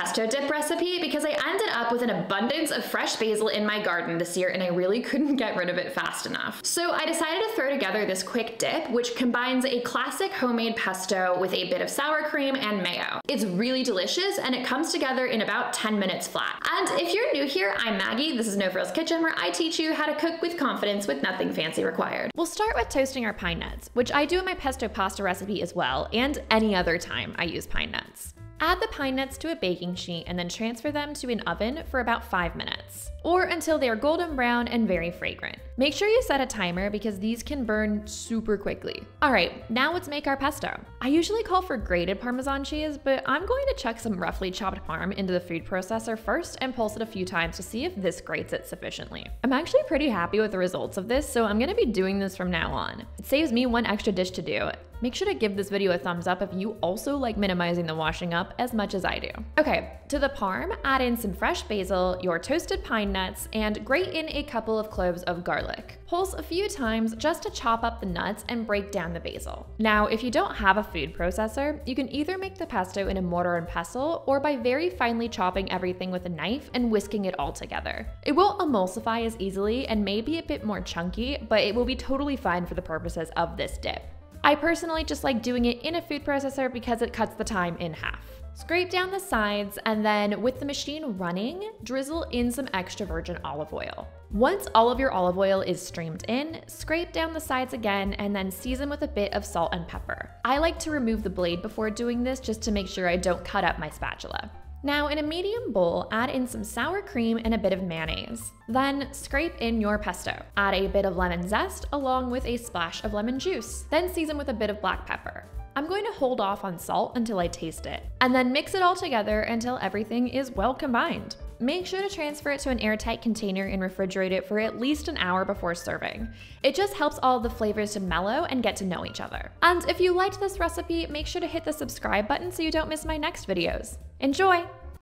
pesto dip recipe because I ended up with an abundance of fresh basil in my garden this year and I really couldn't get rid of it fast enough. So I decided to throw together this quick dip, which combines a classic homemade pesto with a bit of sour cream and mayo. It's really delicious and it comes together in about 10 minutes flat. And if you're new here, I'm Maggie. This is No Frills Kitchen, where I teach you how to cook with confidence with nothing fancy required. We'll start with toasting our pine nuts, which I do in my pesto pasta recipe as well, and any other time I use pine nuts. Add the pine nuts to a baking sheet and then transfer them to an oven for about 5 minutes, or until they are golden brown and very fragrant. Make sure you set a timer because these can burn super quickly. All right, now let's make our pesto. I usually call for grated Parmesan cheese, but I'm going to chuck some roughly chopped parm into the food processor first and pulse it a few times to see if this grates it sufficiently. I'm actually pretty happy with the results of this, so I'm gonna be doing this from now on. It saves me one extra dish to do. Make sure to give this video a thumbs up if you also like minimizing the washing up as much as I do. Okay, to the parm, add in some fresh basil, your toasted pine nuts, and grate in a couple of cloves of garlic. Pulse a few times just to chop up the nuts and break down the basil. Now, if you don't have a food processor, you can either make the pesto in a mortar and pestle or by very finely chopping everything with a knife and whisking it all together. It won't emulsify as easily and may be a bit more chunky, but it will be totally fine for the purposes of this dip. I personally just like doing it in a food processor because it cuts the time in half. Scrape down the sides and then with the machine running, drizzle in some extra virgin olive oil. Once all of your olive oil is streamed in, scrape down the sides again and then season with a bit of salt and pepper. I like to remove the blade before doing this just to make sure I don't cut up my spatula. Now in a medium bowl, add in some sour cream and a bit of mayonnaise. Then scrape in your pesto. Add a bit of lemon zest along with a splash of lemon juice. Then season with a bit of black pepper. I'm going to hold off on salt until I taste it, and then mix it all together until everything is well combined. Make sure to transfer it to an airtight container and refrigerate it for at least an hour before serving. It just helps all the flavors to mellow and get to know each other. And if you liked this recipe, make sure to hit the subscribe button so you don't miss my next videos. Enjoy!